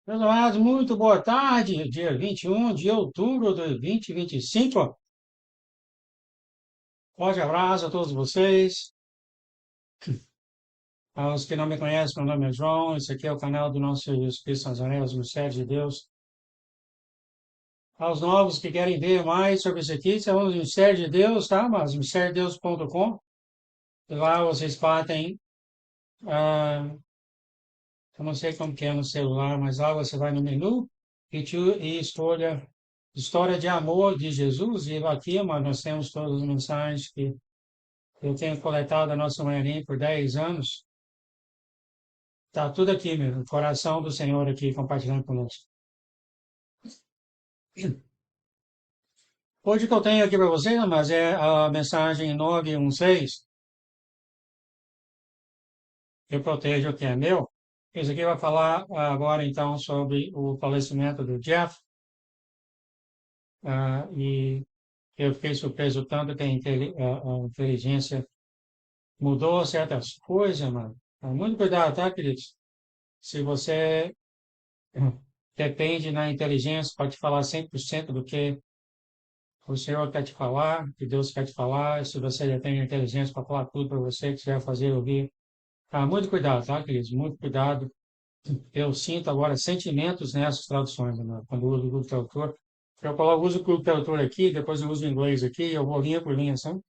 Meus amados, muito boa tarde, dia 21 de outubro de 2025. Forte abraço a todos vocês. Aos que não me conhecem, meu nome é João. Esse aqui é o canal do nosso Espírito Nazaré, os Mistérios de Deus. Aos novos que querem ver mais sobre isso aqui, são os Mistérios de Deus, tá? Mas mistériodeus.com. Lá vocês batem, eu não sei como que é no celular, mas lá você vai no menu e escolha História de Amor de Jesus. E aqui, mas nós temos todas as mensagens que eu tenho coletado a nossa manhã por 10 anos. Tá tudo aqui mesmo, o coração do Senhor aqui compartilhando conosco. Hoje o que eu tenho aqui para vocês, mas é a mensagem 916. Eu protejo o que é meu. Esse aqui vai falar agora então sobre o falecimento do Jeff. E eu fiquei surpreso tanto que a inteligência mudou certas coisas, mano. Muito cuidado, tá, queridos? Se você depende na inteligência, pode falar 100% do que o Senhor quer te falar, que Deus quer te falar. Se você depende da inteligência para falar tudo para você, que você vai fazer ouvir. Muito cuidado, tá, queridos? Muito cuidado. Eu sinto agora sentimentos nessas traduções, né? Quando eu uso o Google Tradutor. Eu coloco, uso o Google Tradutor aqui, depois eu uso o inglês aqui, eu vou linha por linha, sabe?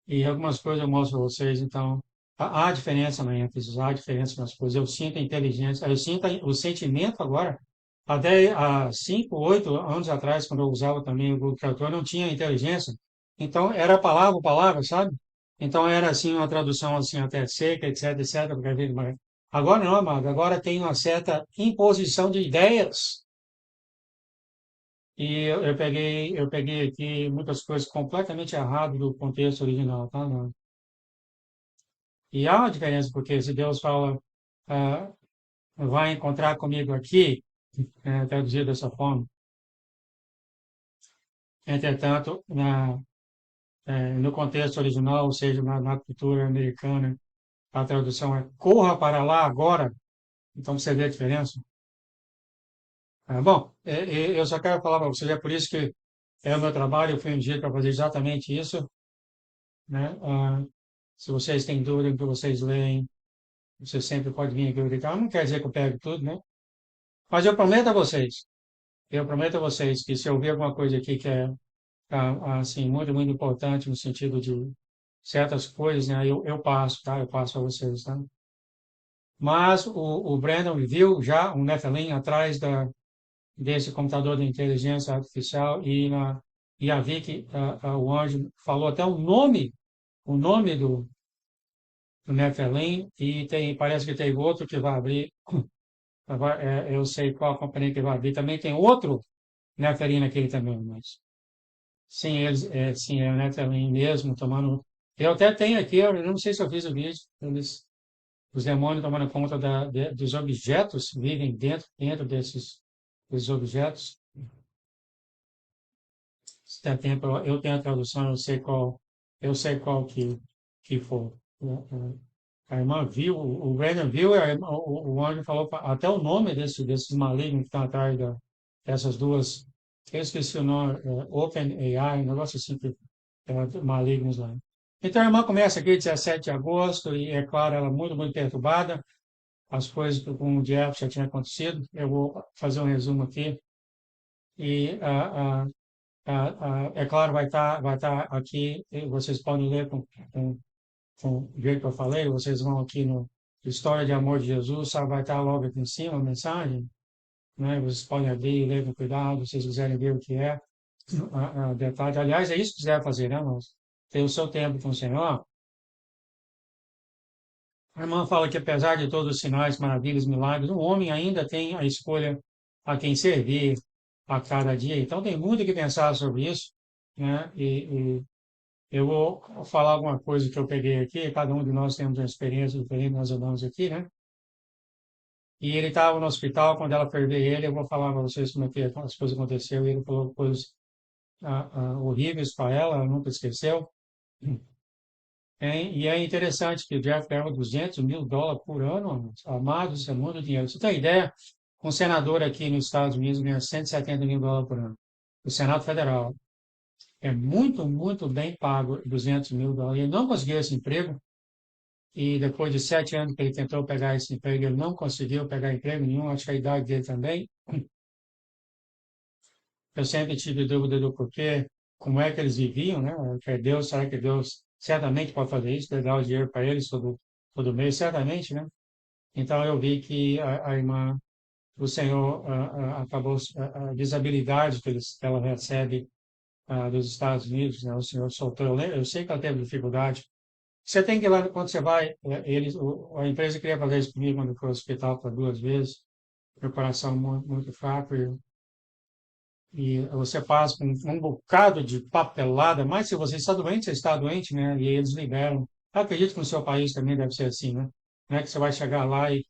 E algumas coisas eu mostro para vocês, então, há diferença na ênfase, há diferença nas coisas. Eu sinto a inteligência, eu sinto o sentimento agora. Até há 5, 8 anos atrás, quando eu usava também o Google Tradutor, não tinha inteligência. Então, era palavra, palavra, sabe? Então, era assim, uma tradução assim, até seca, etc, etc. Agora não, amado. Agora tem uma certa imposição de ideias. E eu peguei aqui muitas coisas completamente erradas do contexto original, tá? E há uma diferença, porque se Deus fala, ah, vai encontrar comigo aqui, traduzido dessa forma. Entretanto, no contexto original, ou seja, na cultura americana, a tradução é corra para lá agora. Então você vê a diferença. Bom, eu só quero falar para vocês, é por isso que é o meu trabalho, eu fui um dia para fazer exatamente isso, né? Se vocês têm dúvida do que vocês leem, você sempre pode vir aqui verificar. Não quer dizer que eu pego tudo, né? Mas eu prometo a vocês que se eu ver alguma coisa aqui que é assim muito, muito importante no sentido de certas coisas, né, eu passo, tá? Eu passo para vocês, tá? Mas o Brandon viu já um Nephilim atrás desse computador de inteligência artificial e a Vicky, o anjo, falou até o nome do Nephilim e parece que tem outro que vai abrir. Eu sei qual a companhia que vai abrir. Também tem outro Nephilim naquele também, mas sim, sim, é o Nephilim mesmo tomando. Eu até tenho aqui, eu não sei se eu fiz o vídeo, os demônios tomando conta dos objetos, vivem dentro desses objetos. Se der tempo, eu tenho a tradução, eu sei qual que for. A irmã viu, o Brandon viu, o anjo falou até o nome desses malignos que estão atrás dessas duas. Eu esqueci o nome, OpenAI, um negócio assim, malignos lá. Então a irmã começa aqui 17 de agosto, e é claro, ela é muito, muito perturbada. As coisas com o Jeff já tinham acontecido. Eu vou fazer um resumo aqui. E é claro, vai estar aqui, vocês podem ler com o jeito que eu falei, vocês vão aqui no História de Amor de Jesus, sabe, vai estar logo aqui em cima a mensagem, né? Vocês podem abrir e ler com cuidado, se vocês quiserem ver o que é, detalhe. Aliás, é isso que quiser fazer, né, irmãos? Ter o seu tempo com o Senhor. A irmã fala que apesar de todos os sinais, maravilhas, milagres, o homem ainda tem a escolha a quem servir a cada dia. Então tem muito que pensar sobre isso, né? E eu vou falar alguma coisa que eu peguei aqui. Cada um de nós temos uma experiência diferente, nós andamos aqui, né? E ele estava no hospital, quando ela foi ver ele, eu vou falar para vocês como é que as coisas aconteceram. E ele falou coisas horríveis para ela, ela nunca esqueceu. E é interessante que o Jeff ganhava US$ 200 mil por ano, amados, isso é muito dinheiro. Você tem ideia? Um senador aqui nos Estados Unidos ganha US$ 170 mil por ano. O Senado Federal é muito, muito bem pago, US$ 200 mil. Ele não conseguiu esse emprego e depois de 7 anos que ele tentou pegar esse emprego, ele não conseguiu pegar emprego nenhum. Acho que a idade dele também. Eu sempre tive dúvida do porquê, como é que eles viviam, né? Que Deus, será que Deus certamente pode fazer isso, dar o dinheiro para eles todo mês, certamente, né? Então eu vi que a irmã, o Senhor acabou a visibilidade que ela recebe dos Estados Unidos, né? O Senhor soltou. Eu sei que ela teve dificuldade. Você tem que ir lá quando você vai, a empresa queria fazer isso comigo quando eu fui ao hospital por 2 vezes, meu coração muito, muito fraco e você passa com um bocado de papelada, mas se você está doente, você está doente, né? E aí eles liberam. Eu acredito que no seu país também deve ser assim, né? Não é que você vai chegar lá e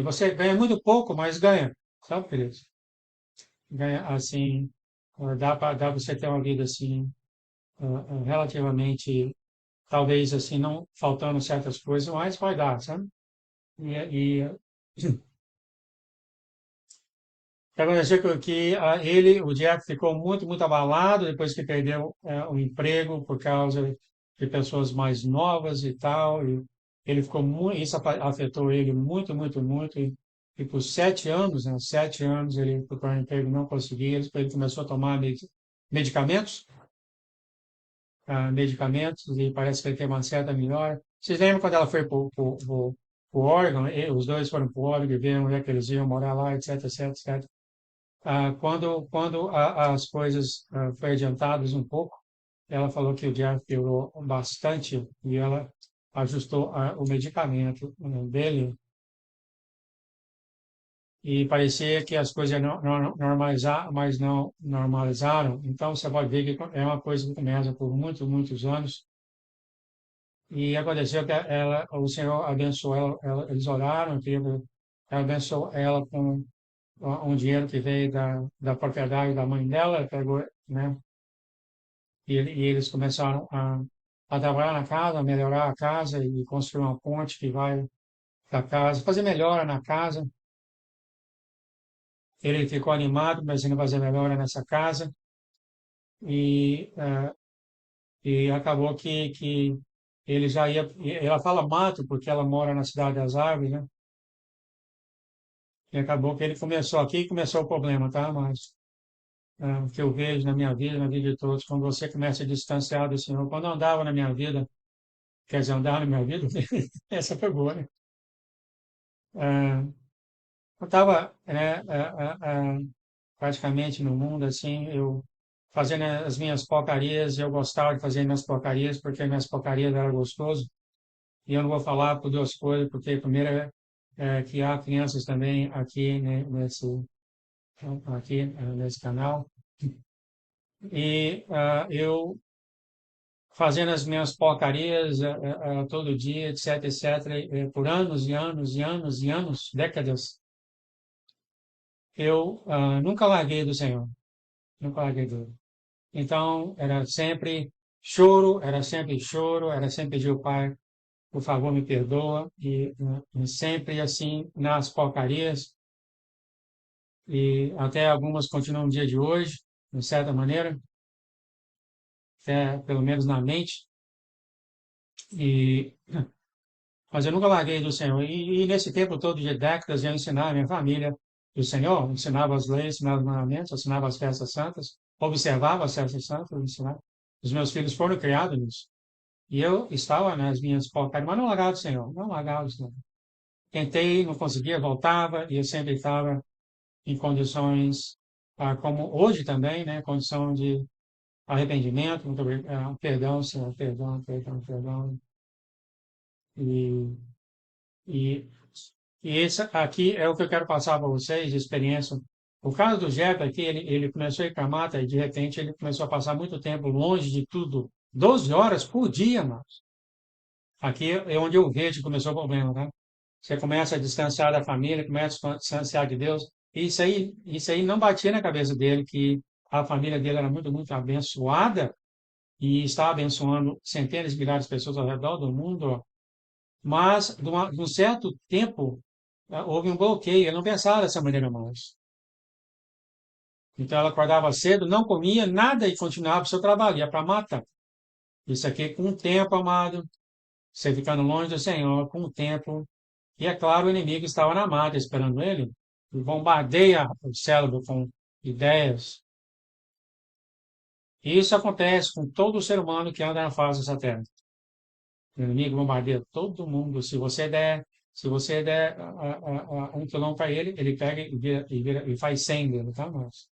você ganha muito pouco, mas ganha, sabe, querido? Ganha assim, dá pra você ter uma vida assim, relativamente, talvez assim, não faltando certas coisas, mas vai dar, sabe? E aconteceu o Jeff ficou muito, muito abalado depois que perdeu o emprego por causa de pessoas mais novas e tal. E ele ficou muito, isso afetou ele muito, muito, muito. E por 7 anos, né, 7 anos ele procurou um emprego, não conseguia. Ele começou a tomar medicamentos, medicamentos e parece que ele tem uma certa melhora. Vocês lembram quando ela foi para o Oregon? Os dois foram para o Oregon e viram onde é que eles iam morar lá, etc, etc, etc. Quando as coisas foi adiantadas um pouco, ela falou que o Jeff piorou bastante e ela ajustou o medicamento dele e parecia que as coisas não normalizaram, mas não normalizaram. Então você pode ver que é uma coisa que começa por muitos, muitos anos. E aconteceu que o Senhor abençoou eles oraram, abençoou ela com um dinheiro que veio da propriedade da mãe dela, pegou, né? E eles começaram a trabalhar na casa, a melhorar a casa e construir uma ponte que vai da casa, fazer melhora na casa. Ele ficou animado, mas ainda fazer melhora nessa casa e, acabou que ele já ia. Ela fala mato porque ela mora na cidade das árvores, né? E acabou que ele começou aqui e começou o problema, tá? Mas o que eu vejo na minha vida, na vida de todos, quando você começa a distanciar do Senhor, quando eu andava na minha vida, quer dizer, andava na minha vida, essa foi boa, né? Ah, eu estava praticamente no mundo, assim, eu fazendo as minhas porcarias, eu gostava de fazer minhas porcarias, porque minhas porcarias eram gostoso. E eu não vou falar por duas coisas, porque primeiro é que há crianças também aqui, né, nesse canal. E eu fazendo as minhas porcarias todo dia, etc, etc, por anos e anos e anos e anos, décadas, eu nunca larguei do Senhor, nunca larguei dele. Então, era sempre choro, era sempre pedir ao Pai, por favor, me perdoa, e sempre assim, nas porcarias, e até algumas continuam no dia de hoje, de certa maneira, até pelo menos na mente, e, mas eu nunca larguei do Senhor. E nesse tempo todo de décadas, eu ensinava a minha família do Senhor, ensinava as leis, ensinava os mandamentos, ensinava as festas santas, observava as festas santas, ensinava. Os meus filhos foram criados nisso. E eu estava nas minhas porcarias, mas não largava do Senhor, não largava do Senhor. Tentei, não conseguia, voltava, e eu sempre estava em condições, como hoje também, né, condição de arrependimento, perdão, Senhor, perdão, perdão, perdão. E, e, e esse aqui é o que eu quero passar para vocês, de experiência. O caso do Jeff aqui, ele começou a ir para a mata e de repente ele começou a passar muito tempo longe de tudo, 12 horas por dia, mano. Aqui é onde eu vejo que começou o problema, tá? Você começa a distanciar da família, começa a distanciar de Deus. Isso aí não batia na cabeça dele que a família dele era muito, muito abençoada e está abençoando centenas de milhares de pessoas ao redor do mundo, mas de um certo tempo houve um bloqueio, ele não pensava dessa maneira mais. Então ela acordava cedo, não comia nada e continuava o seu trabalho, ia para a mata. Isso aqui com o tempo, amado, você ficando longe do Senhor, com o tempo. E é claro, o inimigo estava na mata esperando ele, e bombardeia o cérebro com ideias. E isso acontece com todo ser humano que anda na face dessa terra. O inimigo bombardeia todo mundo. Se você der 1 quilômetro para ele, ele pega e faz 100 dele, tá? Mas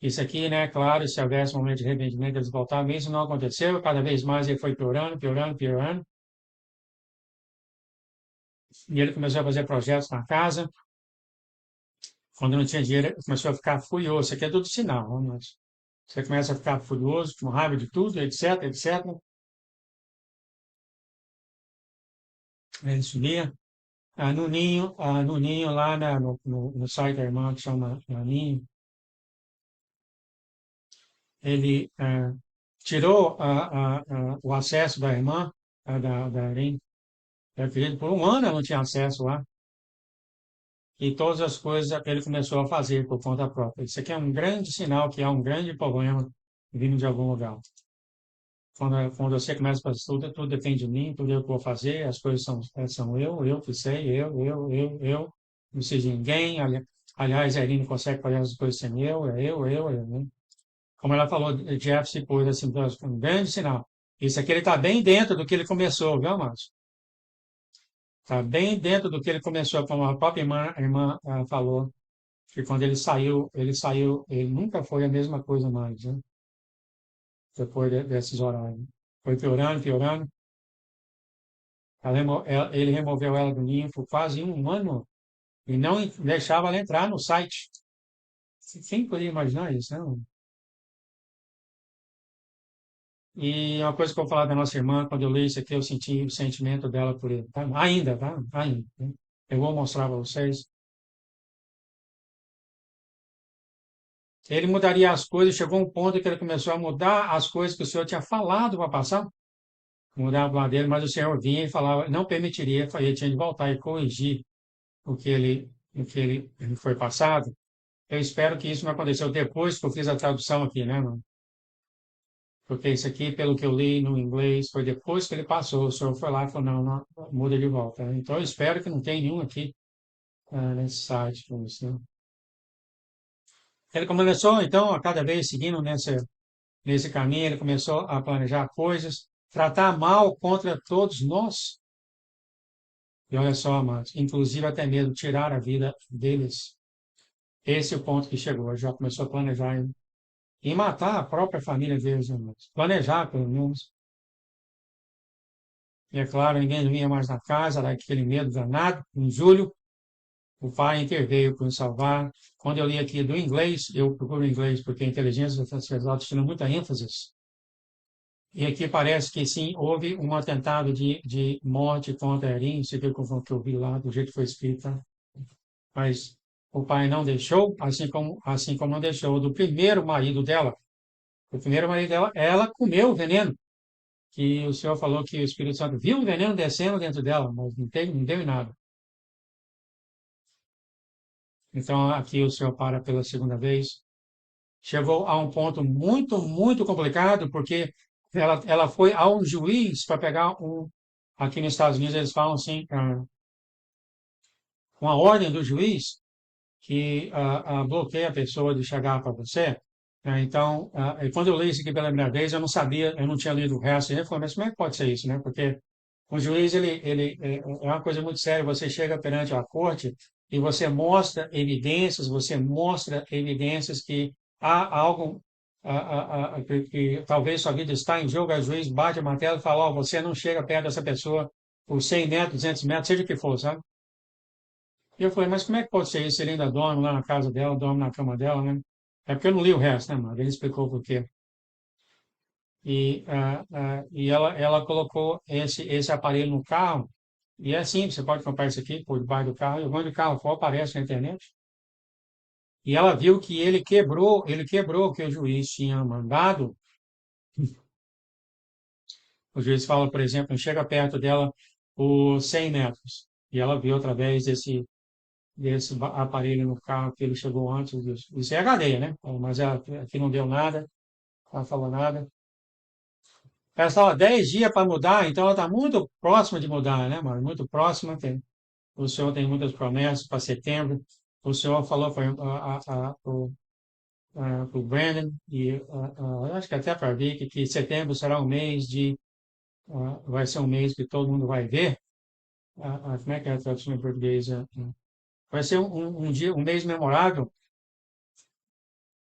isso aqui, né, claro, se houvesse um momento de arrependimento, eles voltavam, isso não aconteceu, cada vez mais ele foi piorando, piorando, piorando, e ele começou a fazer projetos na casa, quando não tinha dinheiro, ele começou a ficar furioso, isso aqui é tudo sinal, né, mas você começa a ficar furioso, com raiva de tudo, etc, etc, ele subia, no ninho lá no site da irmã, que chama Ninho, ele tirou o acesso da irmã, da Irene, por um ano ela não tinha acesso lá, e todas as coisas ele começou a fazer por conta própria. Isso aqui é um grande sinal que há um grande problema vindo de algum lugar. Quando você começa a fazer tudo depende de mim, tudo eu que vou fazer, as coisas são eu que sei, eu, não preciso de ninguém. Aliás, a Eline consegue fazer as coisas sem eu, né? Como ela falou, Jeff se pôs assim, um grande sinal. Isso aqui ele está bem dentro do que ele começou, viu, Márcio? Está bem dentro do que ele começou, como a própria irmã falou, que quando ele nunca foi a mesma coisa mais, né? Depois desses horários. Foi piorando, piorando. Ele removeu ela do ninho por quase um ano e não deixava ela entrar no site. Quem poderia imaginar isso, né? E uma coisa que eu vou falar da nossa irmã, quando eu leio isso aqui, eu senti o sentimento dela por ele. Tá? Ainda, tá? Ainda. Né? Eu vou mostrar para vocês. Ele mudaria as coisas, chegou um ponto que ele começou a mudar as coisas que o Senhor tinha falado para passar, mudar o plano dele, mas o Senhor vinha e falava, não permitiria, ele tinha de voltar e corrigir o que ele foi passado. Eu espero que isso não aconteceu depois que eu fiz a tradução aqui, né, mano? Porque isso aqui, pelo que eu li no inglês, foi depois que ele passou. O senhor foi lá e falou, não, não, muda de volta. Então, eu espero que não tenha nenhum aqui nesse site. Com isso, né? Ele começou, então, a cada vez seguindo nesse caminho, ele começou a planejar coisas, tratar mal contra todos nós. E olha só, amados, inclusive até mesmo tirar a vida deles. Esse é o ponto que chegou. Ele já começou a planejar em matar a própria família deles, irmãos. Planejar, pelo menos. E é claro, ninguém vinha mais na casa, era aquele medo danado. Em julho, o pai interveio para nos salvar. Quando eu li aqui do inglês, eu procuro inglês porque a inteligência artificial está muita ênfase. E aqui parece que sim, houve um atentado de morte contra a Erin, isso aqui é o que eu vi lá, do jeito que foi escrito. Tá? Mas o pai não deixou, assim como não deixou do primeiro marido dela. O primeiro marido dela, ela comeu o veneno, que o Senhor falou que o Espírito Santo viu o veneno descendo dentro dela, mas não deu em nada. Então, aqui o Senhor para pela segunda vez. Chegou a um ponto muito, muito complicado, porque ela foi a um juiz para pegar um. Aqui nos Estados Unidos eles falam assim, uma ordem do juiz que bloqueia a pessoa de chegar para você. Então, e quando eu li isso aqui pela primeira vez, eu não sabia, eu não tinha lido o resto. E eu falei, mas como é que pode ser isso, né? Porque o juiz, ele é uma coisa muito séria. Você chega perante a corte e você mostra evidências que há algo que talvez sua vida está em jogo. O juiz bate a martelo e fala, ó, você não chega perto dessa pessoa por 100 metros, 200 metros, seja o que for, sabe? E eu falei, mas como é que pode ser isso? Ele ainda dorme lá na casa dela, dorme na cama dela, né? É porque eu não li o resto, né, mano? Ele explicou por quê. E ela colocou esse aparelho no carro. E é simples, você pode comprar isso aqui por debaixo do carro. E o nome do carro for aparece na internet. e ela viu que ele quebrou o que o juiz tinha mandado. O juiz fala, por exemplo, chega perto dela por 100 metros. E ela viu através desse aparelho no carro que ele chegou antes disso. Isso é a cadeia, né? Mas ela aqui não deu nada, não falou nada. Ela estava 10 dias para mudar, então ela está muito próxima de mudar, né, mano? Muito próxima. O senhor tem muitas promessas para setembro. O senhor falou para o Brandon, e eu acho que até para a Vicky, que setembro será um mês vai ser um mês que todo mundo vai ver. Como é que é a tradução em português? Vai ser um dia, um mês memorável,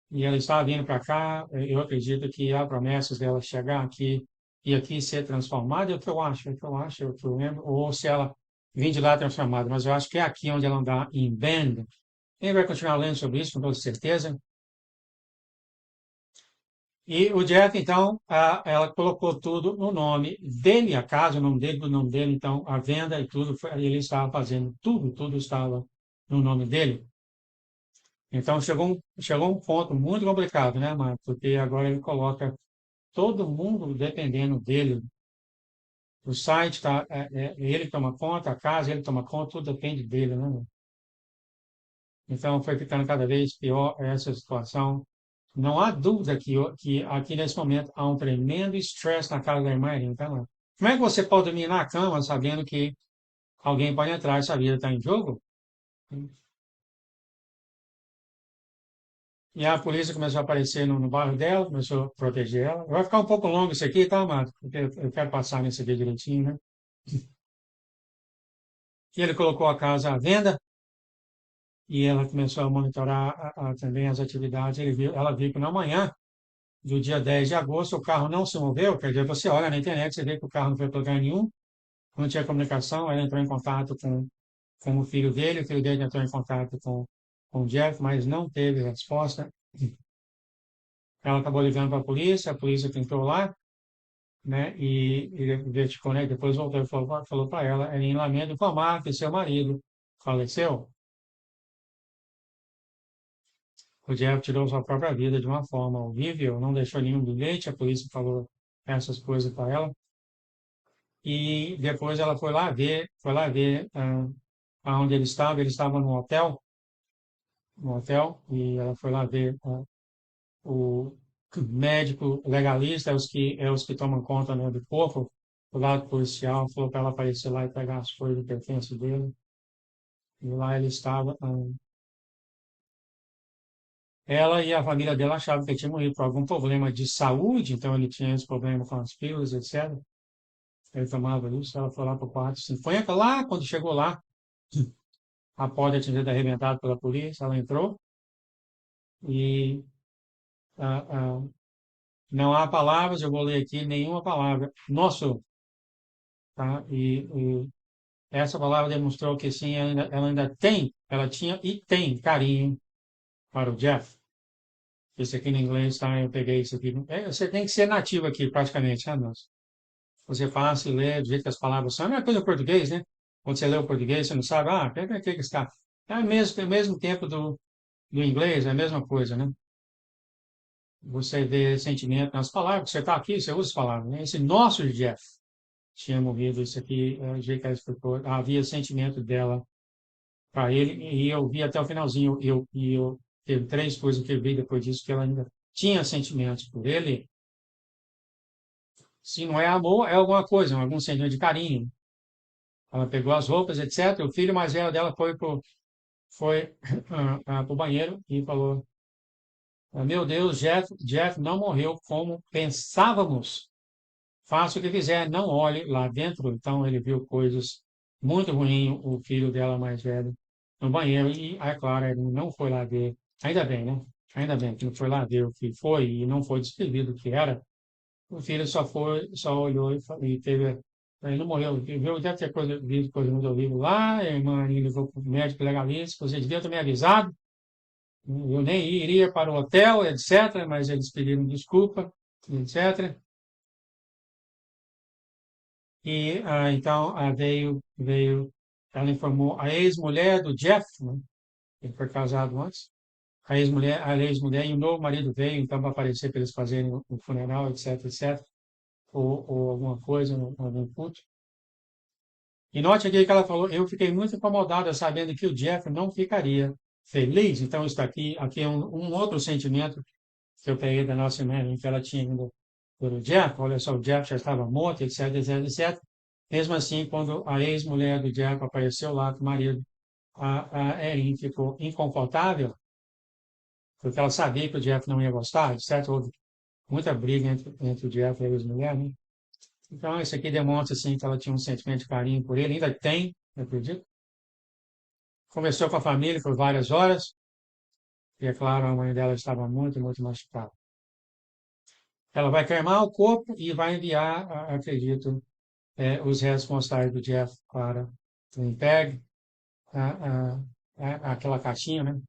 e ela está vindo para cá. Eu acredito que há promessas dela chegar aqui e aqui ser transformada. É o que eu acho, é o que eu acho, é o que eu lembro. Ou se ela vir de lá transformada, mas eu acho que é aqui onde ela anda em Bend. Quem vai continuar lendo sobre isso, com toda certeza. E o Jeff, então, ela colocou tudo no nome dele, a casa, o nome dele, o nome dele, então, a venda e tudo, ele estava fazendo tudo, tudo estava no nome dele. Então, chegou um ponto muito complicado, né, Marco? Porque agora ele coloca todo mundo dependendo dele. O site, ele toma conta, a casa, ele toma conta, tudo depende dele, né? Então, foi ficando cada vez pior essa situação. Não há dúvida que aqui nesse momento há um tremendo estresse na casa da irmã Irene, tá, mano? Como é que você pode dormir na cama sabendo que alguém pode entrar e sua vida está em jogo? E a polícia começou a aparecer no bairro dela, começou a proteger ela. Vai ficar um pouco longo isso aqui, tá, Mato? Porque eu quero passar nisso aqui direitinho, né? E ele colocou a casa à venda e ela começou a monitorar também as atividades. Ela viu que na manhã do dia 10 de agosto o carro não se moveu. Quer dizer, você olha na internet, você vê que o carro não foi para lugar nenhum, não tinha comunicação. Ela entrou em contato com o filho dele entrou em contato com o Jeff, mas não teve resposta. Ela acabou ligando para a polícia tentou lá, né? E ele verificou, né? Depois voltou e falou para ela, em lamento informar que seu marido faleceu. O Jeff tirou sua própria vida de uma forma horrível, não deixou nenhum bilhete, a polícia falou essas coisas para ela. E depois ela foi lá ver aonde ele estava no hotel, e ela foi lá ver o médico legalista, é os que tomam conta, né, do corpo, o lado policial, falou para ela aparecer lá e pegar as coisas de pertence dele. E lá ele estava. Ela e a família dela achavam que ele tinha morrido por algum problema de saúde, então ele tinha esse problema com as pílulas, etc. Ele tomava isso, ela foi lá para o quarto. Assim, foi lá, quando chegou lá, a porta tinha sido arrebentada pela polícia, ela entrou e ah, ah, não há palavras, eu vou ler aqui nenhuma palavra. Nosso, tá? E essa palavra demonstrou que sim, ela tinha e tem carinho para o Jeff. Esse aqui no inglês, tá? Eu peguei isso aqui. Você tem que ser nativo aqui, praticamente, né, moço? Você passa e lê do jeito que as palavras são. É a mesma coisa no português, né? Quando você lê o português, você não sabe, o que está. É o mesmo tempo do inglês, é a mesma coisa, né? Você vê sentimento nas palavras, você está aqui, você usa as palavras, né? Esse nosso Jeff tinha morrido, isso aqui, o jeito que ela explicou, havia sentimento dela para ele, e eu vi até o finalzinho, eu teve três coisas que eu vi depois disso, que ela ainda tinha sentimentos por ele. Se não é amor, é alguma coisa, algum sentimento de carinho. Ela pegou as roupas, etc. O filho mais velho dela foi pro banheiro e falou: Meu Deus, Jeff não morreu como pensávamos. Faça o que quiser, não olhe lá dentro. Então ele viu coisas muito ruins, o filho dela mais velho, no banheiro. E, é claro, ele não foi lá ver. Ainda bem, né? Ainda bem que não foi lá ver o que foi e não foi descrevido o que era. O filho só olhou e teve. Ele não morreu, viu? Deve ter visto coisa no livro lá. A irmã levou para o médico legalista. Você devia ter me avisado. Eu nem iria para o hotel, etc. Mas eles pediram desculpa, etc. E então veio, ela informou a ex-mulher do Jeff, né? Ele foi casado antes. a ex-mulher e o novo marido veio, então, para aparecer para eles fazerem o funeral, etc, etc, ou alguma coisa, algum culto. E note aqui que ela falou, eu fiquei muito incomodada sabendo que o Jeff não ficaria feliz. Então, isso aqui é um outro sentimento que eu peguei da nossa irmã, que ela tinha ido pelo Jeff. Olha só, o Jeff já estava morto, etc, etc, etc. Mesmo assim, quando a ex-mulher do Jeff apareceu lá com o marido, a Erin ficou inconfortável, porque ela sabia que o Jeff não ia gostar, etc. Houve muita briga entre o Jeff e a ex-mulher, né? Então, isso aqui demonstra, assim, que ela tinha um sentimento de carinho por ele, ainda tem, eu acredito. Conversou com a família por várias horas, e é claro, a mãe dela estava muito, muito machucada. Ela vai cremar o corpo e vai enviar, acredito, os restos mortais do Jeff para o Winnipeg, aquela caixinha, né?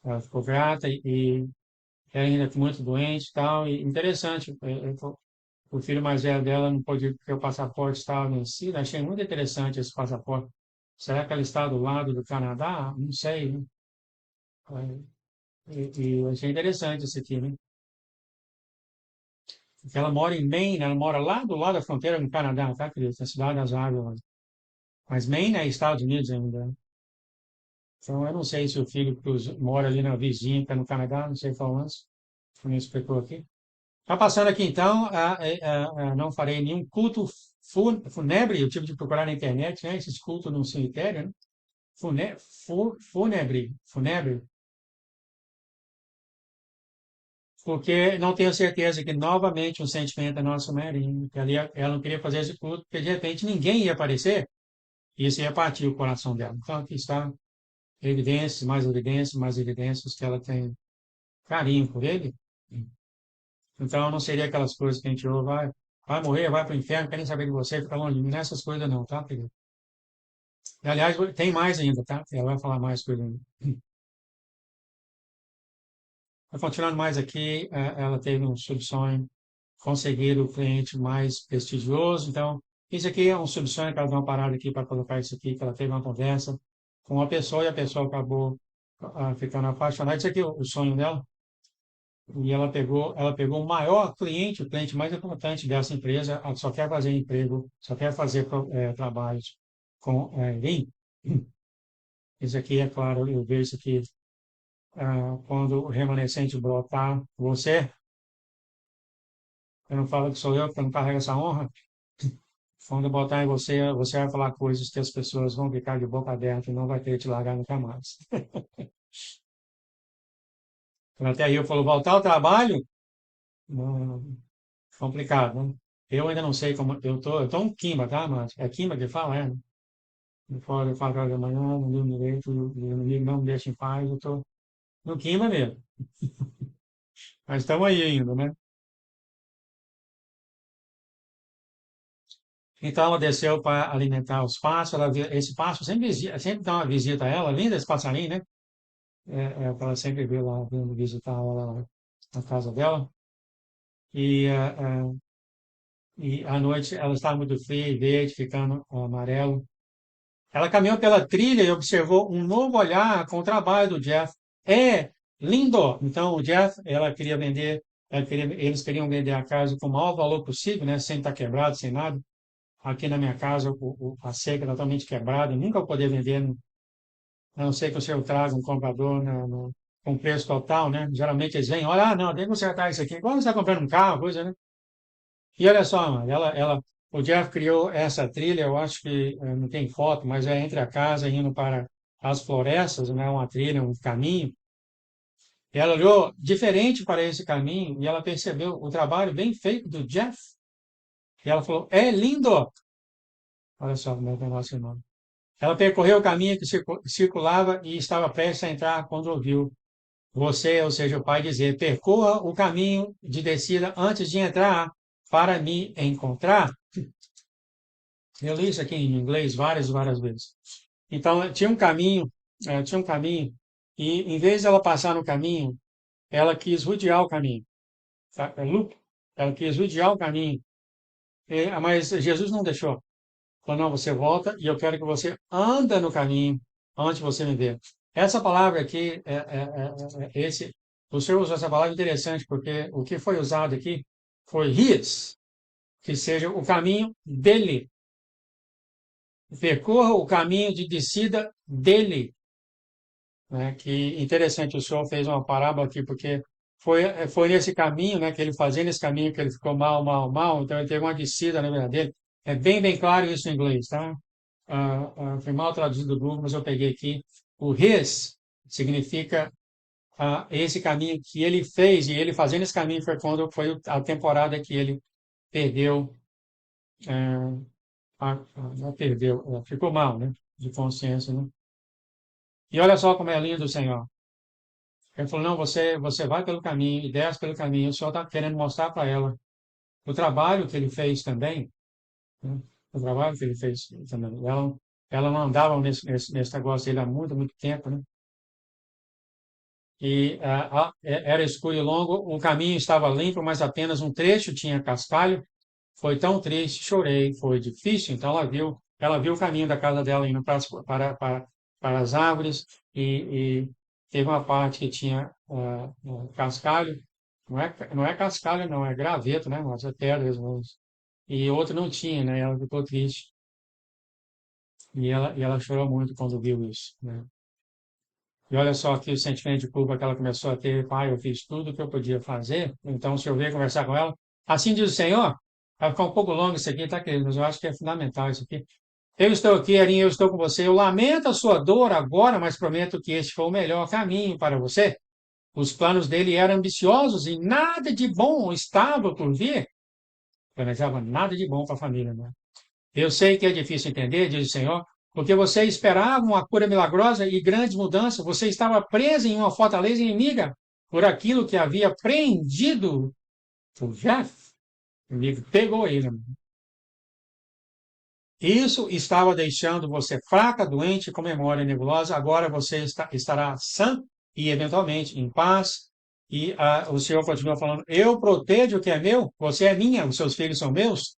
Ela ficou grata e ela ainda muito doente e tal. E interessante, o filho mais velho dela não pôde, porque o passaporte estava vencido. Achei muito interessante esse passaporte. Será que ela está do lado do Canadá? Não sei, né? E eu achei interessante isso aqui, né? Porque ela mora em Maine, ela mora lá do lado da fronteira no Canadá, tá, querido? Na Cidade das Águas. Mas Maine é Estados Unidos ainda, né? Então, eu não sei se o filho mora ali na vizinha, que está no Canadá, não sei qual lance, não explicou aqui. Tá passando aqui, então, não farei nenhum culto fúnebre, eu tive de procurar na internet, né? Esses cultos no cemitério, né? Fune, fúnebre, porque não tenho certeza que novamente um sentimento da nossa Marinha, que ali ela não queria fazer esse culto, porque de repente ninguém ia aparecer, e isso ia partir o coração dela. Então, aqui está mais evidências que ela tem carinho por ele. Então, não seria aquelas coisas que a gente ouve, vai morrer, vai para o inferno, querem saber de você, fica longe de mim. Nessas coisas não, tá, querido? E, aliás, tem mais ainda, tá? Ela vai falar mais coisas ainda. Mas, continuando mais aqui, ela teve um subsonho, conseguir o cliente mais prestigioso. Então, isso aqui é um subsonho que ela deu uma parada aqui para colocar isso aqui, que ela teve uma conversa com uma pessoa e a pessoa acabou ficando apaixonada. Isso aqui é o sonho dela. E ela pegou o maior cliente, o cliente mais importante dessa empresa, ela só quer fazer emprego, só quer fazer trabalhos com Lean. Isso aqui, é claro, eu vejo isso aqui quando o remanescente brotar você, eu não falo que sou eu, porque eu não carrego essa honra. Quando botar em você, você vai falar coisas que as pessoas vão ficar de boca aberta e não vai querer te largar nunca mais. Até aí eu falo, voltar ao trabalho, não, complicado, né? Eu ainda não sei como. Eu tô um Kimba, tá, mas é Kimba que fala, é? Fora 4 horas da manhã, não durmo direito, o inimigo não me deixa em paz, eu tô no Kimba mesmo. Mas estamos aí ainda, né? Então ela desceu para alimentar os pássaros, esse pássaro sempre dá uma visita a ela, linda esse passarinho, né? Ela sempre vê lá, vindo visitar ela lá na casa dela. E à noite ela estava muito fria e verde, ficando amarelo. Ela caminhou pela trilha e observou um novo olhar com o trabalho do Jeff. É lindo! Então, o Jeff, ela queria vender, eles queriam vender a casa com o maior valor possível, né? Sem estar quebrado, sem nada. Aqui na minha casa, a cerca é totalmente quebrada, nunca vou poder vender, a não ser que o senhor traga um comprador com preço total, né? Geralmente eles vêm, olha, não, tem que consertar isso aqui. Igual você está comprando um carro, coisa, né? E olha só, mano, o Jeff criou essa trilha, eu acho que não tem foto, mas é entre a casa indo para as florestas, né? Uma trilha, um caminho. E ela olhou diferente para esse caminho e ela percebeu o trabalho bem feito do Jeff. E ela falou, é lindo! Olha só como é que é o nosso irmão. Ela percorreu o caminho que circulava e estava prestes a entrar quando ouviu você, ou seja, o pai, dizer: percorra o caminho de descida antes de entrar para me encontrar. Eu li isso aqui em inglês várias e várias vezes. Então, tinha um caminho, e em vez de ela passar no caminho, ela quis rodear o caminho. Tá? É loop. Ela quis rodear o caminho. Mas Jesus não deixou. Falou, não, você volta e eu quero que você anda no caminho antes de você me ver. Essa palavra aqui, o senhor usou essa palavra interessante, porque o que foi usado aqui foi his, que seja o caminho dele. Percorra o caminho de descida dele. Né? Que interessante, o senhor fez uma parábola aqui, porque foi nesse caminho, né, que ele fazendo esse caminho que ele ficou mal, mal, mal, então ele teve uma descida na vida dele. É bem, bem claro isso em inglês, tá? Foi mal traduzido do Google, mas eu peguei aqui. O his significa esse caminho que ele fez, e ele fazendo esse caminho foi quando foi a temporada que ele perdeu, é, não perdeu, ficou mal, né? De consciência, né? E olha só como é lindo o Senhor. Ele falou, não, você vai pelo caminho e desce pelo caminho. O Senhor está querendo mostrar para ela o trabalho que ele fez também, né? O trabalho que ele fez também. Ela não andava nesse negócio dele há muito, muito tempo, né? E era escuro e longo, o caminho estava limpo, mas apenas um trecho tinha cascalho. Foi tão triste, chorei, foi difícil. Então ela viu o caminho da casa dela indo para as árvores e teve uma parte que tinha cascalho. Não é cascalho, não, é graveto, né? Mas é pedras, mas... E outra não tinha, né? Ela ficou triste e ela chorou muito quando viu isso, né? E olha só aqui o sentimento de culpa que ela começou a ter. Pai, eu fiz tudo o que eu podia fazer. Então, se eu vier conversar com ela, assim diz o Senhor, vai ficar um pouco longo isso aqui, tá, querido? Mas eu acho que é fundamental isso aqui. Eu estou aqui, Arinha, eu estou com você. Eu lamento a sua dor agora, mas prometo que este foi o melhor caminho para você. Os planos dele eram ambiciosos e nada de bom estava por vir. Planejava nada de bom para a família, né? Eu sei que é difícil entender, diz o Senhor, porque você esperava uma cura milagrosa e grandes mudanças. Você estava preso em uma fortaleza inimiga por aquilo que havia prendido o Jeff. O inimigo pegou ele. Isso estava deixando você fraca, doente, com memória nebulosa. Agora você estará sã e, eventualmente, em paz. E o Senhor continua falando: eu protejo o que é meu, você é minha, os seus filhos são meus.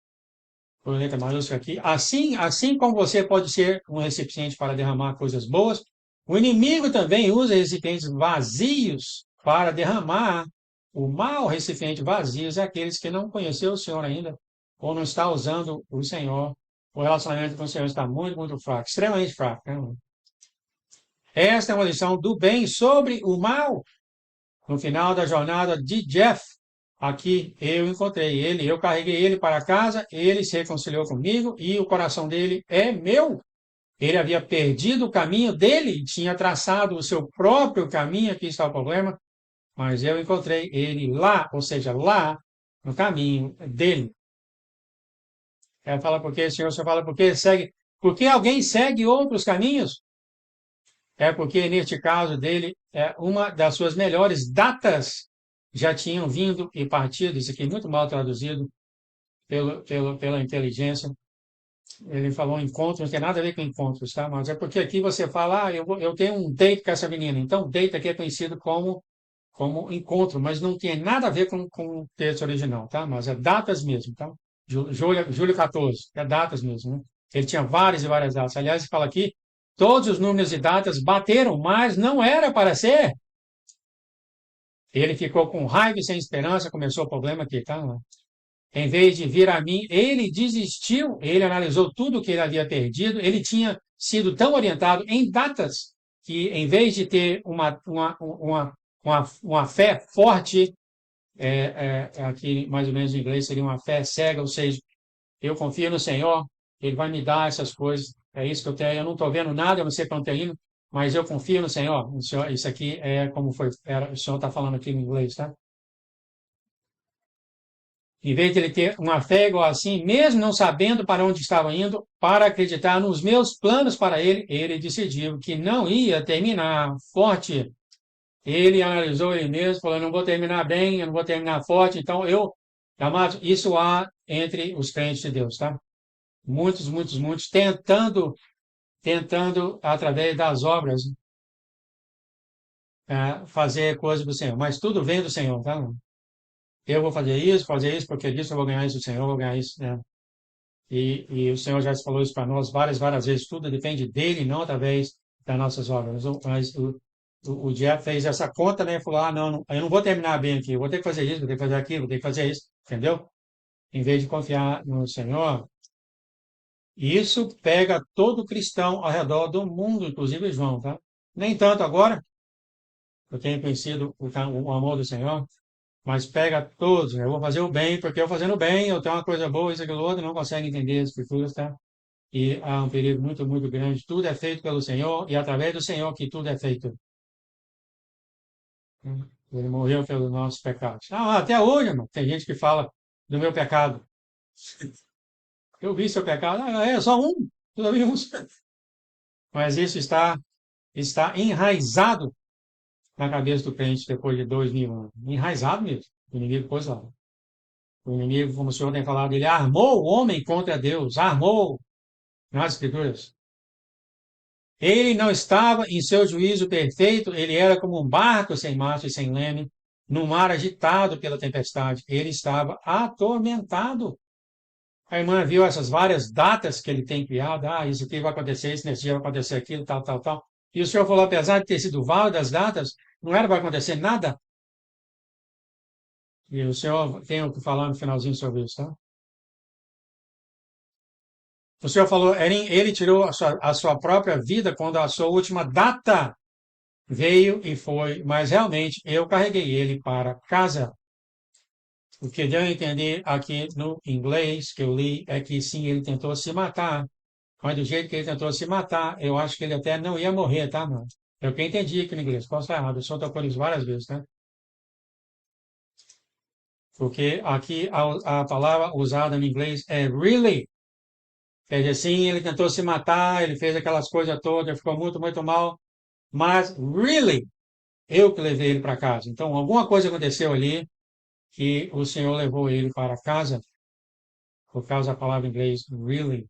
Por letra maiúscula aqui. Assim como você pode ser um recipiente para derramar coisas boas, o inimigo também usa recipientes vazios para derramar. O mau recipiente vazios é aqueles que não conheceu o Senhor ainda, ou não está usando o Senhor. O relacionamento com o Senhor está muito, muito fraco, extremamente fraco. Né? Esta é uma lição do bem sobre o mal. No final da jornada de Jeff, aqui eu encontrei ele, eu carreguei ele para casa, ele se reconciliou comigo e o coração dele é meu. Ele havia perdido o caminho dele, tinha traçado o seu próprio caminho, aqui está o problema, mas eu encontrei ele lá, ou seja, lá no caminho dele. Ela fala porque, Senhor, você fala porque segue, porque alguém segue outros caminhos? É porque, neste caso dele, uma das suas melhores datas já tinham vindo e partido. Isso aqui é muito mal traduzido pela inteligência. Ele falou encontros, não tem nada a ver com encontros, tá? Mas é porque aqui você fala, eu tenho um date com essa menina. Então, date aqui é conhecido como encontro, mas não tem nada a ver com o texto original, tá? Mas é datas mesmo, tá? Julho 14, é datas mesmo, né? Ele tinha várias e várias datas. Aliás, ele fala aqui, todos os números e datas bateram, mas não era para ser. Ele ficou com raiva e sem esperança, começou o problema aqui, tá? Em vez de vir a mim, ele desistiu, ele analisou tudo que ele havia perdido, ele tinha sido tão orientado em datas que, em vez de ter uma fé forte, aqui mais ou menos em inglês seria uma fé cega, ou seja, eu confio no Senhor, Ele vai me dar essas coisas, é isso que eu tenho, eu não estou vendo nada, eu não sei para onde está indo, mas eu confio no Senhor. Isso aqui é como foi, o Senhor está falando aqui em inglês, tá? Em vez de ele ter uma fé igual assim, mesmo não sabendo para onde estava indo, para acreditar nos meus planos para ele, ele decidiu que não ia terminar forte. Ele analisou ele mesmo, falou: não vou terminar bem, eu não vou terminar forte. Então, amados, isso há entre os crentes de Deus, tá? Muitos, muitos, muitos tentando através das obras, fazer coisas do Senhor. Mas tudo vem do Senhor, tá? Eu vou fazer isso, porque disso eu vou ganhar isso do Senhor, eu vou ganhar isso, né? E o Senhor já falou isso para nós várias, várias vezes. Tudo depende dele, não através das nossas obras. Mas o Jeff fez essa conta, né? E falou: ah, não, eu não vou terminar bem aqui, eu vou ter que fazer isso, vou ter que fazer aquilo, vou ter que fazer isso, entendeu? Em vez de confiar no Senhor. E isso pega todo cristão ao redor do mundo, inclusive João, tá? Nem tanto agora, eu tenho conhecido o amor do Senhor, mas pega todos, né? Eu vou fazer o bem, porque eu fazendo o bem, eu tenho uma coisa boa, isso, aquilo, outro, não consegue entender as escrituras, tá? E há um perigo muito, muito grande. Tudo é feito pelo Senhor e através do Senhor que tudo é feito. Ele morreu pelos nossos pecados. Ah, até hoje, irmão, tem gente que fala do meu pecado. Eu vi seu pecado. Ah, é só um. Só vi um. Mas isso está enraizado na cabeça do crente depois de 2000 anos. Enraizado mesmo. O inimigo pôs lá. O inimigo, como o senhor tem falado, ele armou o homem contra Deus. Armou nas escrituras. Ele não estava em seu juízo perfeito, ele era como um barco sem mastro e sem leme, num mar agitado pela tempestade. Ele estava atormentado. A irmã viu essas várias datas que ele tem criado. Ah, isso aqui vai acontecer, isso nesse dia vai acontecer aquilo, tal, tal, tal. E o senhor falou, apesar de ter sido válido das datas, não era para acontecer nada. E o senhor tem o que falar no finalzinho sobre isso, tá? O senhor falou, ele tirou a sua própria vida quando a sua última data veio e foi, mas realmente eu carreguei ele para casa. O que deu a entender aqui no inglês que eu li é que sim, ele tentou se matar, mas do jeito que ele tentou se matar, eu acho que ele até não ia morrer, tá, mano? É o que eu entendi aqui no inglês. Posso estar errado, eu só tocou isso várias vezes, né? Porque aqui a palavra usada no inglês é really. Quer dizer, sim, ele tentou se matar, ele fez aquelas coisas todas, ficou muito, muito mal, mas really, eu que levei ele para casa. Então, alguma coisa aconteceu ali que o Senhor levou ele para casa, por causa da palavra em inglês really.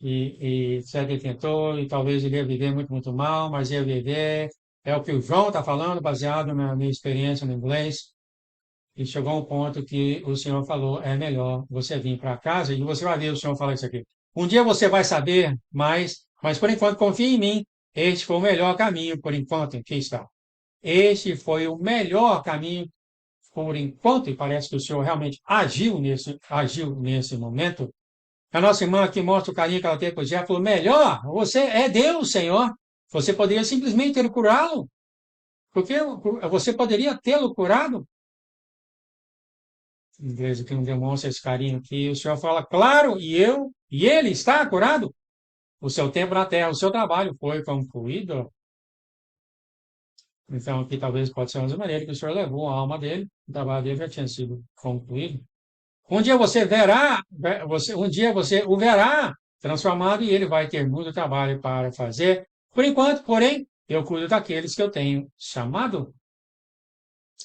E certo, ele tentou, e talvez ele ia viver muito, muito mal, mas ia viver. É o que o João está falando, baseado na minha experiência no inglês. E chegou a um ponto que o Senhor falou: é melhor você vir para casa, e você vai ver o Senhor falar isso aqui. Um dia você vai saber mais, mas por enquanto confie em mim. Este foi o melhor caminho, por enquanto, aqui está. Este foi o melhor caminho, por enquanto, e parece que o Senhor realmente agiu nesse momento. A nossa irmã aqui mostra o carinho que ela teve com o Jeff, falou: melhor, você é Deus, Senhor. Você poderia simplesmente ter curá-lo, porque você poderia tê-lo curado. Igreja que não demonstra esse carinho aqui, o Senhor fala, claro, e ele está curado. O seu tempo na terra, o seu trabalho foi concluído. Então, aqui talvez pode ser uma maneira que o Senhor levou a alma dele, o trabalho dele já tinha sido concluído. Um dia você verá, um dia você o verá transformado e ele vai ter muito trabalho para fazer. Por enquanto, porém, eu cuido daqueles que eu tenho chamado.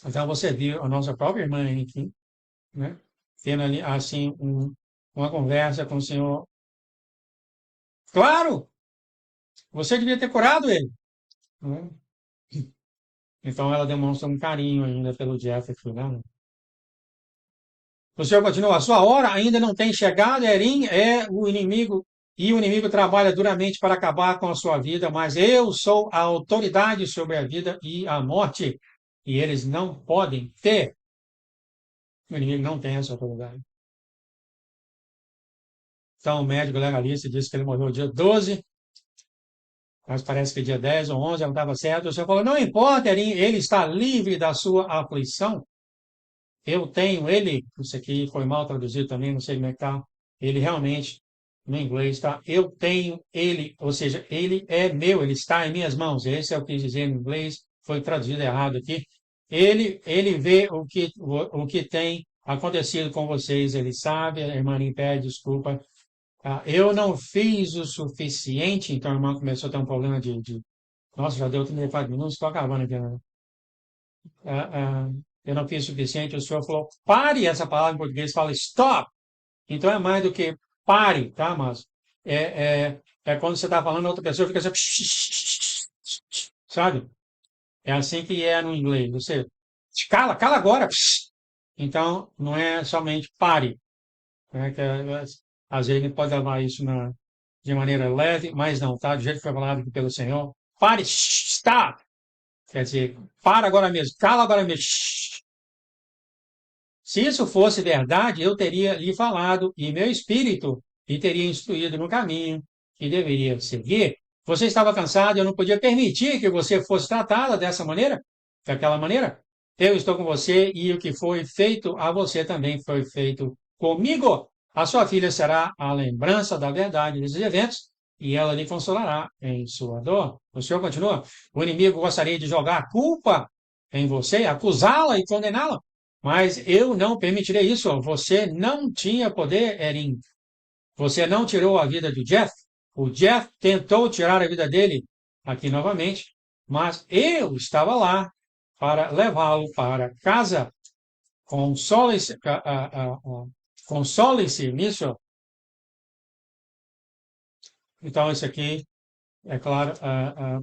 Então você viu a nossa própria irmã aqui, né? Tendo ali, assim, uma conversa com o Senhor. Claro, você devia ter curado ele, né? Então ela demonstra um carinho ainda pelo Jeff aqui, né? O Senhor continua, a sua hora ainda não tem chegado, Erim é o inimigo, e o inimigo trabalha duramente para acabar com a sua vida, mas eu sou a autoridade sobre a vida e a morte, e eles não podem ter. O inimigo não tem essa autoridade. Então, o médico legalista disse que ele morreu dia 12, mas parece que dia 10 ou 11 não estava certo. O Senhor falou, não importa, Erim, ele está livre da sua aflição. Eu tenho ele, isso aqui foi mal traduzido também, não sei como é que está. Ele realmente, no inglês, está, eu tenho ele, ou seja, ele é meu, ele está em minhas mãos. Esse é o que quis dizer no inglês, foi traduzido errado aqui. Ele vê o que tem acontecido com vocês, ele sabe, a irmã me pede desculpa. Eu não fiz o suficiente, então a irmã começou a ter um problema nossa, já deu 34 minutos, estou acabando aqui, né? Eu não fiz o suficiente, o senhor falou, pare, essa palavra em português fala stop. Então é mais do que pare, tá, mas é quando você está falando, a outra pessoa fica assim, sabe? É assim que é no inglês. Você cala agora. Então, não é somente pare. Né, às vezes a gente pode levar isso de maneira leve, mas não, tá? Do jeito que foi falado aqui pelo Senhor. Pare, stop! Quer dizer, para agora mesmo, cala agora mesmo. Se isso fosse verdade, eu teria lhe falado e meu espírito lhe teria instruído no caminho que deveria seguir. Você estava cansado, eu não podia permitir que você fosse tratada dessa maneira, daquela maneira. Eu estou com você e o que foi feito a você também foi feito comigo. A sua filha será a lembrança da verdade desses eventos e ela lhe consolará em sua dor. O Senhor continua. O inimigo gostaria de jogar a culpa em você, acusá-la e condená-la. Mas eu não permitirei isso. Você não tinha poder, Erin. Você não tirou a vida do Jeff. O Jeff tentou tirar a vida dele aqui novamente, mas eu estava lá para levá-lo para casa. Console-se, console-se nisso. Então, isso aqui, é claro,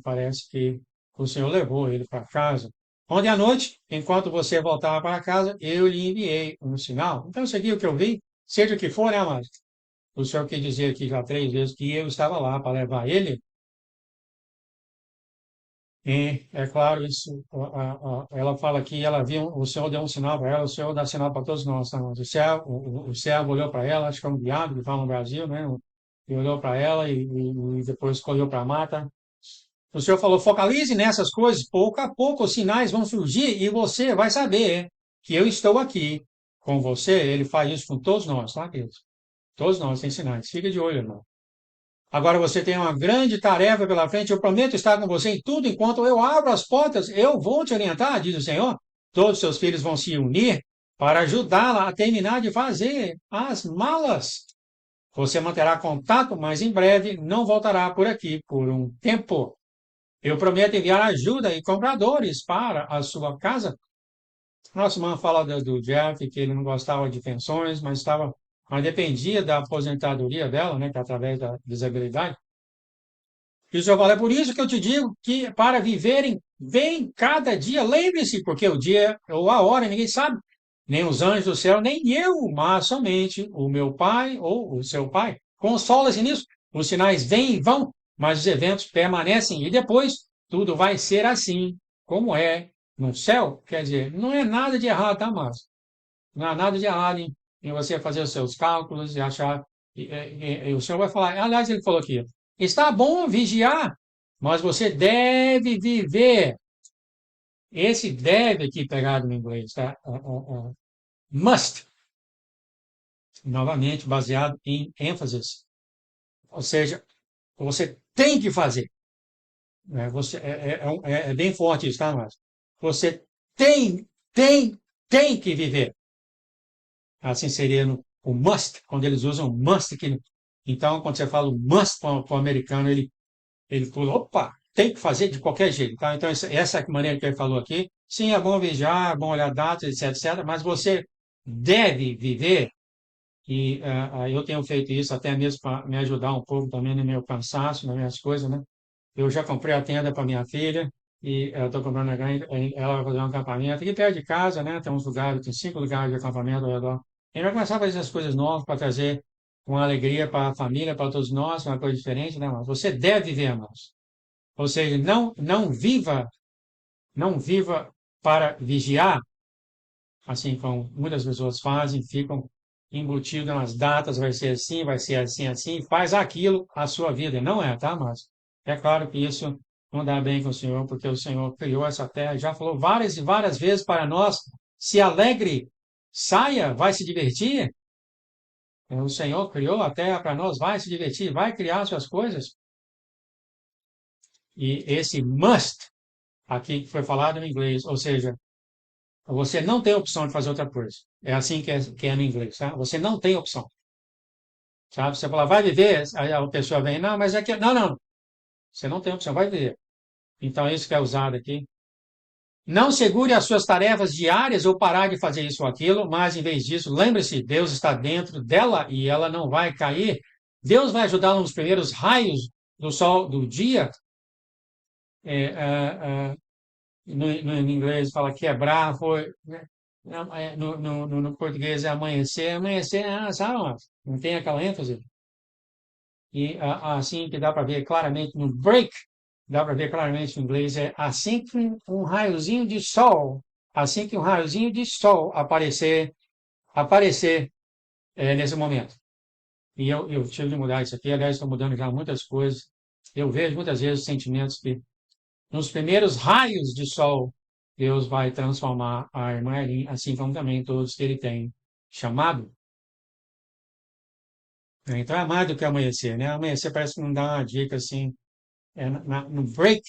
parece que o Senhor levou ele para casa. Ontem à noite, enquanto você voltava para casa, eu lhe enviei um sinal. Então, isso aqui é o que eu vi, seja o que for, né, mas o senhor quis dizer aqui já 3 vezes que eu estava lá para levar ele. E, é claro, isso, ela fala que ela viu, o Senhor deu um sinal para ela, o Senhor dá sinal para todos nós. Tá? O servo olhou para ela, acho que é um diabo que fala no Brasil, né? E olhou para ela e depois olhou para Marta. O Senhor falou, focalize nessas coisas, pouco a pouco os sinais vão surgir e você vai saber que eu estou aqui com você. Ele faz isso com todos nós, tá, queridos? Todos nós temos sinais. Fica de olho, irmão. Agora você tem uma grande tarefa pela frente. Eu prometo estar com você em tudo enquanto eu abro as portas. Eu vou te orientar, diz o Senhor. Todos os seus filhos vão se unir para ajudá-la a terminar de fazer as malas. Você manterá contato, mas em breve não voltará por aqui por um tempo. Eu prometo enviar ajuda e compradores para a sua casa. Nossa irmã fala do Jeff, que ele não gostava de pensões, mas dependia da aposentadoria dela, né, que é através da desabilidade. E o Senhor fala, é por isso que eu te digo que para viverem bem cada dia, lembre-se, porque o dia ou a hora ninguém sabe, nem os anjos do céu, nem eu, mas somente o meu pai ou o seu pai. Consola-se nisso. Os sinais vêm e vão, mas os eventos permanecem e depois tudo vai ser assim como é no céu. Quer dizer, não é nada de errado, tá, mas não há nada de errado em você fazer os seus cálculos e achar. E o senhor vai falar, aliás, ele falou aqui, está bom vigiar, mas você deve viver. Esse deve aqui pegado no inglês, tá? Must, novamente, baseado em ênfases. Ou seja, você tem que fazer. Né? É bem forte isso, tá, mas você tem que viver. Assim seria o must, quando eles usam must. Então, quando você fala o must para o americano, ele pula, opa, tem que fazer de qualquer jeito. Tá? Então, essa é a maneira que ele falou aqui. Sim, é bom viajar, é bom olhar datas, etc, etc, mas você deve viver, e eu tenho feito isso até mesmo para me ajudar um pouco também no meu cansaço, nas minhas coisas, né? Eu já comprei a tenda para minha filha, e eu estou comprando ela vai fazer um acampamento aqui perto de casa, né? Tem uns lugares, tem 5 lugares de acampamento ao redor. A gente vai começar a fazer as coisas novas para trazer uma alegria para a família, para todos nós, uma coisa diferente, né, irmãos? Você deve viver, irmãos. Ou seja, não viva para vigiar, assim como muitas pessoas fazem, ficam embutidas nas datas, vai ser assim, assim, faz aquilo a sua vida. Não é, tá, mas é claro que isso não dá bem com o Senhor, porque o Senhor criou essa terra, já falou várias e várias vezes para nós, se alegre, saia, vai se divertir. O Senhor criou a terra para nós, vai se divertir, vai criar suas coisas. E esse must, aqui que foi falado em inglês, ou seja, você não tem opção de fazer outra coisa. É assim que é no inglês, tá? Você não tem opção. Sabe? Você fala, vai viver, aí a pessoa vem, não, mas é que. Não, não. Você não tem opção, vai viver. Então, é isso que é usado aqui. Não segure as suas tarefas diárias ou parar de fazer isso ou aquilo, mas em vez disso, lembre-se, Deus está dentro dela e ela não vai cair. Deus vai ajudá-la nos primeiros raios do sol do dia. É, no inglês fala quebrar, foi, né? No português é amanhecer, amanhecer, sabe, não tem aquela ênfase. E assim que dá para ver claramente no break, dá para ver claramente no inglês, é assim que um raiozinho de sol, assim que um raiozinho de sol aparecer nesse momento. E eu tive de mudar isso aqui, aliás, estou mudando já muitas coisas. Eu vejo muitas vezes sentimentos que, nos primeiros raios de sol, Deus vai transformar a irmã Erin, assim como também todos que ele tem chamado. Então é mais do que amanhecer, né? Amanhecer parece que não dá uma dica assim, no break,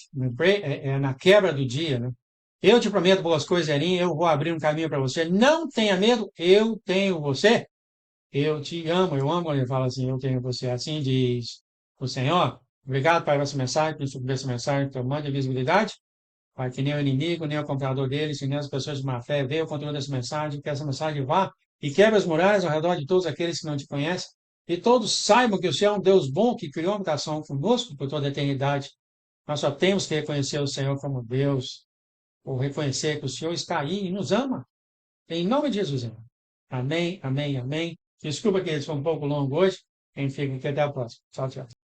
na quebra do dia, né? Eu te prometo boas coisas, Erin, eu vou abrir um caminho para você. Não tenha medo, eu tenho você. Eu te amo, eu amo quando ele fala assim, eu tenho você. Assim diz o Senhor. Obrigado, Pai, por essa mensagem, por subir essa mensagem, por mande visibilidade, para que nem o inimigo, nem o comprador deles, nem as pessoas de má fé vejam o conteúdo dessa mensagem, que essa mensagem vá e quebre as muralhas ao redor de todos aqueles que não te conhecem, e todos saibam que o Senhor é um Deus bom, que criou uma habitação conosco por toda a eternidade. Nós só temos que reconhecer o Senhor como Deus, ou reconhecer que o Senhor está aí e nos ama. Em nome de Jesus, irmão. Amém, amém, amém. Desculpa que esse foi um pouco longo hoje. Enfim, até a próxima. Tchau, tchau.